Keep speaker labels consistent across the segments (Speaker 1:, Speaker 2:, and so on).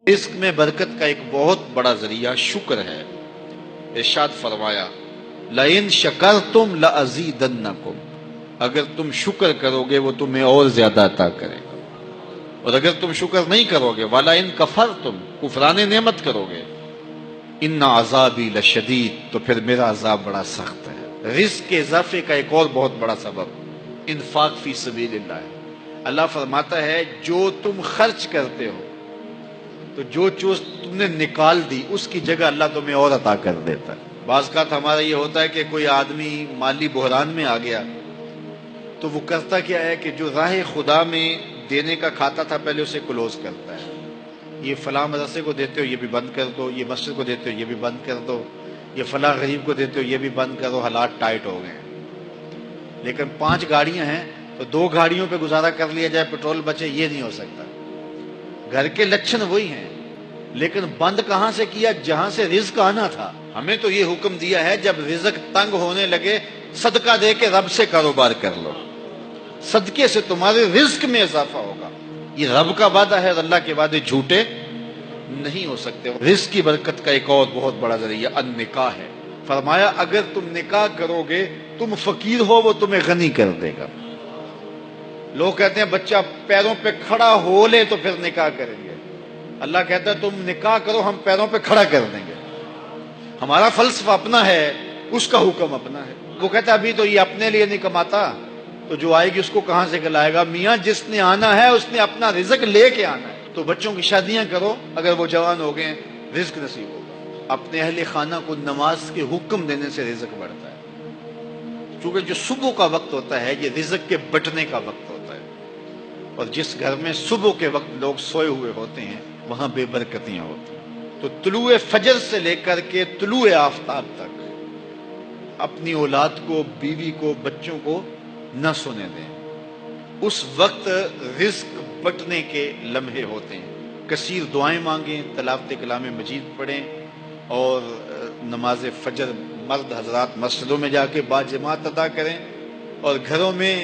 Speaker 1: رزق میں برکت کا ایک بہت بڑا ذریعہ شکر ہے۔ ارشاد فرمایا لَإِن شَكَرْتُمْ لَأَزِيدَنَّكُمْ، اگر تم شکر کرو گے وہ تمہیں اور زیادہ عطا کرے گا، اور اگر تم شکر نہیں کرو گے وَلَئِن كَفَرْتُمْ، کفران نعمت کرو گے، إِنَّ عَذَابِي لَشَدِيدٌ، تو پھر میرا عذاب بڑا سخت ہے۔ رزق کے اضافے کا ایک اور بہت بڑا سبب انفاق فی سبیل اللہ ہے۔ اللہ فرماتا ہے جو تم خرچ کرتے ہو تو جو چیز تم نے نکال دی اس کی جگہ اللہ تمہیں اور عطا کر دیتا ہے۔ بعض اوقات ہمارا یہ ہوتا ہے کہ کوئی آدمی مالی بحران میں آ گیا تو وہ کرتا کیا ہے کہ جو راہ خدا میں دینے کا کھاتا تھا پہلے اسے کلوز کرتا ہے، یہ فلاں مدرسے کو دیتے ہو یہ بھی بند کر دو، یہ مسجد کو دیتے ہو یہ بھی بند کر دو، یہ فلاں غریب کو دیتے ہو یہ بھی بند کرو، حالات ٹائٹ ہو گئے ہیں۔ لیکن 5 گاڑیاں ہیں تو 2 گاڑیوں پہ گزارا کر لیا جائے، پیٹرول بچے، یہ نہیں ہو سکتا۔ گھر کے لچھن وہی ہیں لیکن بند کہاں سے کیا؟ جہاں سے رزق آنا تھا۔ ہمیں تو یہ حکم دیا ہے جب رزق تنگ ہونے لگے صدقہ دے کے رب سے کاروبار کر لو، صدقے سے تمہارے رزق میں اضافہ ہوگا۔ یہ رب کا وعدہ ہے اور اللہ کے وعدے جھوٹے نہیں ہو سکتے۔ رزق کی برکت کا ایک اور بہت بڑا ذریعہ النکاح ہے۔ فرمایا اگر تم نکاح کرو گے، تم فقیر ہو وہ تمہیں غنی کر دے گا۔ لوگ کہتے ہیں بچہ پیروں پہ کھڑا ہو لے تو پھر نکاح کریں گے، اللہ کہتا ہے تم نکاح کرو ہم پیروں پہ کھڑا کر دیں گے۔ ہمارا فلسفہ اپنا ہے، اس کا حکم اپنا ہے۔ وہ کہتا ہے ابھی تو یہ اپنے لیے نہیں کماتا تو جو آئے گی اس کو کہاں سے کھلائے گا؟ میاں جس نے آنا ہے اس نے اپنا رزق لے کے آنا ہے۔ تو بچوں کی شادیاں کرو، اگر وہ جوان ہو گئے رزق نصیب ہوگا۔ اپنے اہل خانہ کو نماز کے حکم دینے سے رزق بڑھتا ہے، کیونکہ جو صبح کا وقت ہوتا ہے یہ رزق کے بٹنے کا وقت ہوتا ہے، اور جس گھر میں صبح کے وقت لوگ سوئے ہوئے ہوتے ہیں وہاں بے برکتیاں ہوتی ہیں۔ تو طلوع فجر سے لے کر کے طلوع آفتاب تک اپنی اولاد کو، بیوی کو، بچوں کو نہ سونے دیں۔ اس وقت رزق بٹنے کے لمحے ہوتے ہیں۔ کثیر دعائیں مانگیں، تلاوت کلام مجید پڑھیں، اور نماز فجر مرد حضرات مسجدوں میں جا کے باجماعت ادا کریں، اور گھروں میں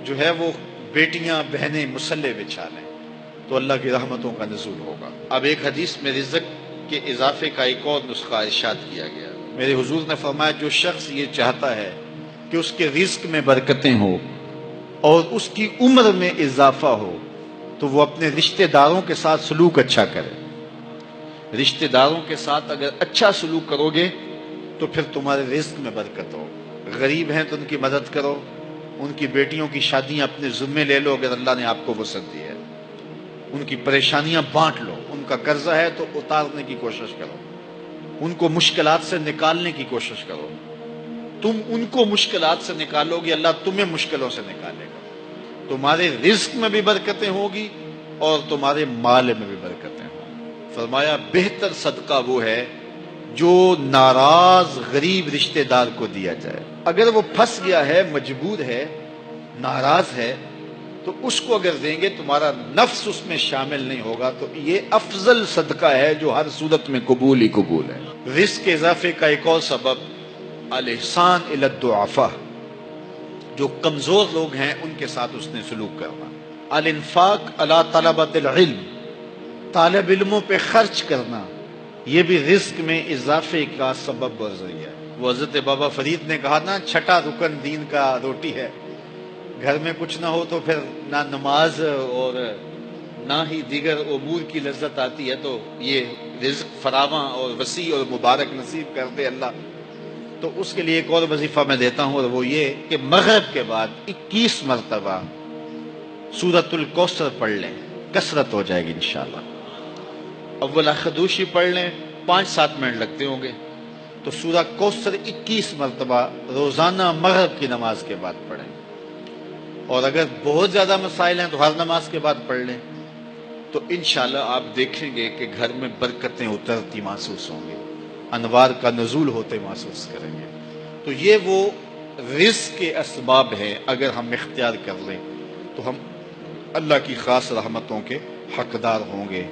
Speaker 1: جو ہے وہ بیٹیاں بہنیں مصلے بچھا لیں تو اللہ کی رحمتوں کا نزول ہوگا۔ اب ایک حدیث میں رزق کے اضافے کا ایک اور نسخہ ارشاد کیا گیا۔ میرے حضور نے فرمایا جو شخص یہ چاہتا ہے کہ اس کے رزق میں برکتیں ہوں اور اس کی عمر میں اضافہ ہو تو وہ اپنے رشتہ داروں کے ساتھ سلوک اچھا کرے۔ رشتہ داروں کے ساتھ اگر اچھا سلوک کرو گے تو پھر تمہارے رزق میں برکت ہو۔ غریب ہیں تو ان کی مدد کرو، ان کی بیٹیوں کی شادیاں اپنے ذمے لے لو اگر اللہ نے آپ کو وسعت دی ہے، ان کی پریشانیاں بانٹ لو، ان کا قرضہ ہے تو اتارنے کی کوشش کرو، ان کو مشکلات سے نکالنے کی کوشش کرو۔ تم ان کو مشکلات سے نکالو گے اللہ تمہیں مشکلوں سے نکالے گا۔ تمہارے رزق میں بھی برکتیں ہوگی اور تمہارے مال میں بھی برکتیں ہوں۔ فرمایا بہتر صدقہ وہ ہے جو ناراض غریب رشتہ دار کو دیا جائے۔ اگر وہ پھنس گیا ہے، مجبور ہے، ناراض ہے، تو اس کو اگر دیں گے تمہارا نفس اس میں شامل نہیں ہوگا، تو یہ افضل صدقہ ہے جو ہر صورت میں قبول ہی قبول ہے۔ رزق کے اضافے کا ایک اور سبب الاحسان الی الضعفاء، جو کمزور لوگ ہیں ان کے ساتھ اس نے سلوک کرنا۔ الانفاق علی طلبۃ العلم، طالب علموں پہ خرچ کرنا، یہ بھی رزق میں اضافے کا سبب اور ذریعہ ہے۔ وہ حضرت بابا فرید نے کہا نا چھٹا رکن دین کا روٹی ہے۔ گھر میں کچھ نہ ہو تو پھر نہ نماز اور نہ ہی دیگر امور کی لذت آتی ہے، تو یہ رزق فراواں اور وسیع اور مبارک نصیب کر دے اللہ۔ تو اس کے لیے ایک اور وظیفہ میں دیتا ہوں، اور وہ یہ کہ مغرب کے بعد 21 مرتبہ سورۃ الکوثر پڑھ لیں، کثرت ہو جائے گی انشاءاللہ۔ اول خدوشی پڑھ لیں، 5-7 منٹ لگتے ہوں گے، تو سورہ کوثر 21 مرتبہ روزانہ مغرب کی نماز کے بعد پڑھیں، اور اگر بہت زیادہ مسائل ہیں تو ہر نماز کے بعد پڑھ لیں، تو انشاءاللہ آپ دیکھیں گے کہ گھر میں برکتیں اترتی محسوس ہوں گی، انوار کا نزول ہوتے محسوس کریں گے۔ تو یہ وہ رزق کے اسباب ہیں، اگر ہم اختیار کر لیں تو ہم اللہ کی خاص رحمتوں کے حقدار ہوں گے۔